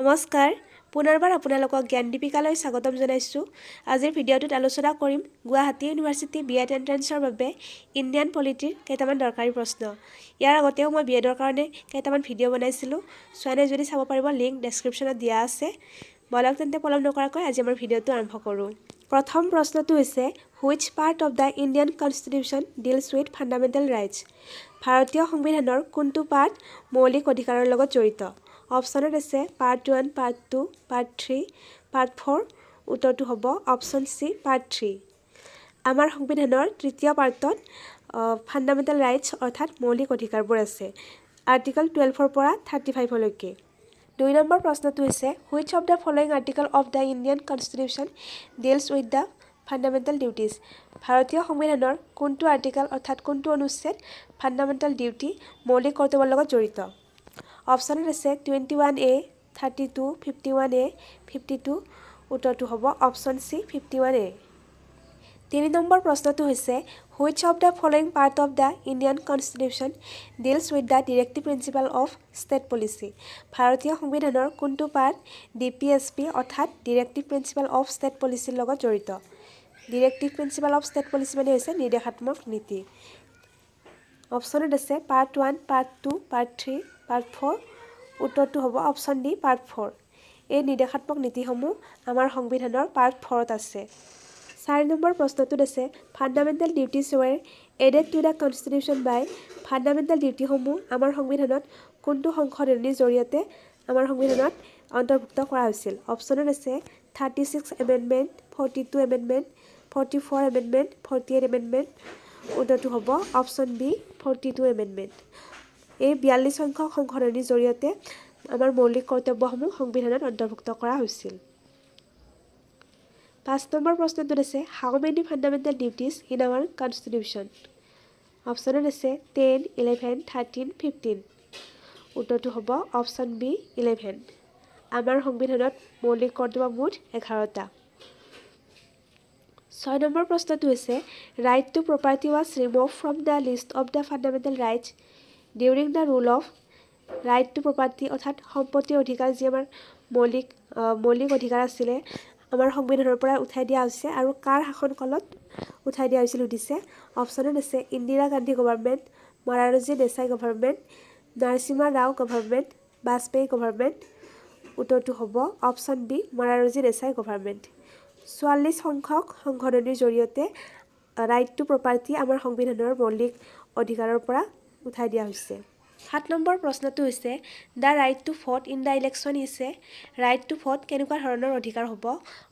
নমস্কাৰ পুনৰবাৰ আপোনালোকক জ্ঞান দীপিকালৈ স্বাগতম জনাইছো। আজিৰ ভিডিঅ'টোত আলোচনা কৰিম গুৱাহাটী ইউনিভাৰ্চিটি বিএড এন্ট্ৰেন্সৰ বাবে ইণ্ডিয়ান পলিটিৰ কেইটামান দৰকাৰী প্ৰশ্ন। ইয়াৰ আগতেও মই বিএডৰ কাৰণে কেইটামান ভিডিঅ' বনাইছিলোঁ। সোৱানে যদি চাব পাৰিব, লিংক ডেছক্ৰিপশ্যনত দিয়া আছে। বলক তেন্তে পলম নকৰাকৈ আজি আমাৰ ভিডিঅ'টো আৰম্ভ কৰোঁ। প্ৰথম প্ৰশ্নটো হৈছে which part of the Indian constitution deals with fundamental rights. ভাৰতীয় সংবিধানৰ কোনটো পাৰ্ট মৌলিক অধিকাৰৰ লগত জড়িত? অপশ্যনত আছে পাৰ্ট 1, পাৰ্ট 2, পাৰ্ট 3, পাৰ্ট 4। উত্তৰটো হ'ব অপশ্যন চি, পাৰ্ট 3। আমাৰ সংবিধানৰ তৃতীয় পাৰ্টত ফাণ্ডামেণ্টেল ৰাইটছ অৰ্থাৎ মৌলিক অধিকাৰবোৰ আছে, আৰ্টিকল 12ৰ পৰা 35লৈকে। 2 নম্বৰ প্ৰশ্নটো হৈছে which of the following article of the Indian constitution deals with the fundamental duties. ভাৰতীয় সংবিধানৰ কোনটো আৰ্টিকল অৰ্থাৎ কোনটো অনুচ্ছেদ ফাণ্ডামেণ্টেল ডিউটি মৌলিক কৰ্তব্যৰ লগত জড়িত? অপশ্যনত আছে 21A, 32, 51A, 52। উত্তৰটো হ'ব অপশ্যন চি, 51A। 3 নম্বৰ প্ৰশ্নটো হৈছে which of the following part of the Indian constitution deals with the directive principle of state policy. ভাৰতীয় সংবিধানৰ কোনটো পাৰ্ট DPSP অৰ্থাৎ ডিৰেক্টিভ প্ৰিন্সিপাল অফ ষ্টেট পলিচিৰ লগত জড়িত? Directive principle of state policy মানে হৈছে নিৰ্দেশাত্মক নীতি। অপশ্যনত আছে পাৰ্ট 1, পাৰ্ট 2, পাৰ্ট 3, পাৰ্ট 4। উত্তৰটো হ'ব অপশ্যন ডি, পাৰ্ট 4। এই নিৰ্দেশাত্মক নীতিসমূহ আমাৰ সংবিধানৰ পাৰ্ট 4ত আছে। 4 নম্বৰ প্ৰশ্নটোত আছে fundamental duties were added to the constitution by. Fundamental ডিউটিসমূহ আমাৰ সংবিধানত কোনটো সংশোধনীৰ জৰিয়তে আমাৰ সংবিধানত অন্তৰ্ভুক্ত কৰা হৈছিল? অপশ্যনত আছে 36 এমেণ্ডমেণ্ট, 42 এমেণ্ডমেণ্ট, 44 এমেণ্ডমেণ্ট, 48 এমেণ্ডমেণ্ট। উত্তৰটো হ'ব অপশ্যন বি, 42 এমেণ্ডমেণ্ট। এই 42 সংখ্যক সংশোধনীৰ জৰিয়তে আমাৰ মৌলিক কৰ্তব্যসমূহ সংবিধানত অন্তৰ্ভুক্ত কৰা হৈছিল। 5 নম্বৰ প্ৰশ্নটোত আছে how many fundamental duties in our constitution. অপশ্যনত আছে 10, 11, 13, 15। উত্তৰটো হ'ব অপশ্যন বি, 11। আমাৰ সংবিধানত মৌলিক কৰ্তব্য মুঠ 11টা। 6 নম্বৰ প্ৰশ্নটো হৈছে right to property was remove from the least of the fundamental rights during the rule of. Right to property অৰ্থাৎ সম্পত্তিৰ অধিকাৰ যি আমাৰ মৌলিক অধিকাৰ আছিলে আমাৰ সংবিধানৰ পৰা উঠাই দিয়া হৈছে আৰু কাৰ শাসনকালত উঠাই দিয়া হৈছিল সুধিছে। অপশ্যনত আছে Indira Gandhi government, Morarji Desai government, Narasimha Rao government, Vajpayee government. উত্তৰটো হ'ব option B, Morarji Desai government. 44 সংখ্যক সংশোধনীৰ জৰিয়তে ৰাইট টু প্ৰপাৰ্টি আমাৰ সংবিধানৰ মৌলিক অধিকাৰৰ পৰা উঠাই দিয়া হৈছে। 7 নম্বৰ প্ৰশ্নটো হৈছে the right to vote in the election is a. Right to vote কেনেকুৱা ধৰণৰ অধিকাৰ হ'ব?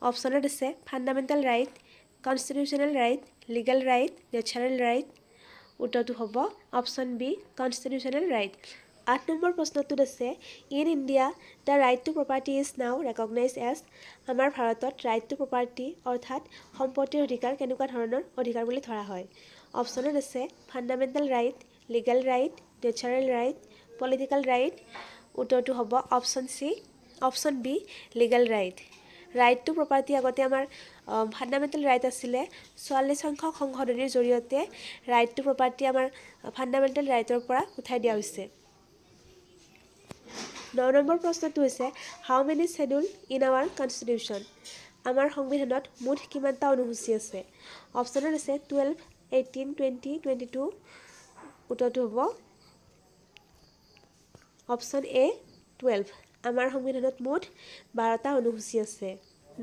অপশ্যনত আছে fundamental right, constitutional right, legal right, natural right. উত্তৰটো হ'ব অপশ্যন বি, কনষ্টিটিউশ্যনেল ৰাইট। 8 নম্বৰ প্ৰশ্নটোত আছে in India the right to property is now recognise as. আমাৰ ভাৰতত ৰাইট টু প্ৰপাৰ্টি অৰ্থাৎ সম্পত্তিৰ অধিকাৰ কেনেকুৱা ধৰণৰ অধিকাৰ বুলি ধৰা হয়? অপশ্যনত আছে fundamental right, legal right, natural right, political right. উত্তৰটো হ'ব option B, legal right. Right to property আগতে আমাৰ ফাণ্ডামেণ্টেল ৰাইট আছিলে। 44 সংখ্যক সংশোধনীৰ জৰিয়তে ৰাইট টু প্ৰপাৰ্টি আমাৰ ফাণ্ডামেণ্টেল ৰাইটৰ পৰা উঠাই দিয়া হৈছে। 9 নম্বৰ প্ৰশ্নটো হৈছে how many schedule in our constitution. আমাৰ সংবিধানত মুঠ কিমানটা অনুসূচী আছে? অপশ্যনত আছে 12, 18, 20, 22। উত্তৰটো হ'ব অপশ্যন এ, 12। আমাৰ সংবিধানত মুঠ 12টা অনুসূচী আছে।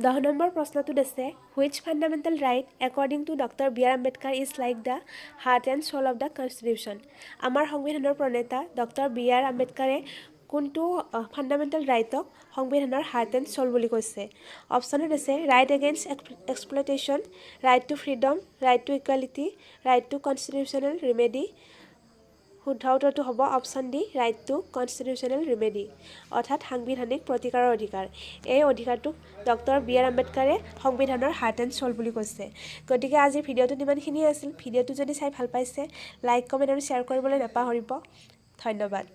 10 নম্বৰ প্ৰশ্নটোত আছে which fundamental right according to doctor B R Ambedkar is like the heart and soul of the constitution. আমাৰ সংবিধানৰ প্ৰণেতা ডক্টৰ বি আৰ আম্বেদকাৰে কোনটো ফাণ্ডামেণ্টেল ৰাইটক সংবিধানৰ হাৰ্ট এণ্ড চ'ল বুলি কৈছে? অপশ্যনত আছে right against exploitation, right to freedom, right to equality, right to constitutional remedy. শুদ্ধ উত্তৰটো হ'ব option D, right to constitutional remedy অৰ্থাৎ সাংবিধানিক প্ৰতিকাৰৰ অধিকাৰ। এই অধিকাৰটোক ডক্টৰ বি আৰ আম্বেদকাৰে সংবিধানৰ হাৰ্ট এণ্ড চ'ল বুলি কৈছে। গতিকে আজিৰ ভিডিঅ'টোত ইমানখিনিয়ে আছিল। ভিডিঅ'টো যদি চাই ভাল পাইছে লাইক, কমেণ্ট আৰু শ্বেয়াৰ কৰিবলৈ নাপাহৰিব। ধন্যবাদ।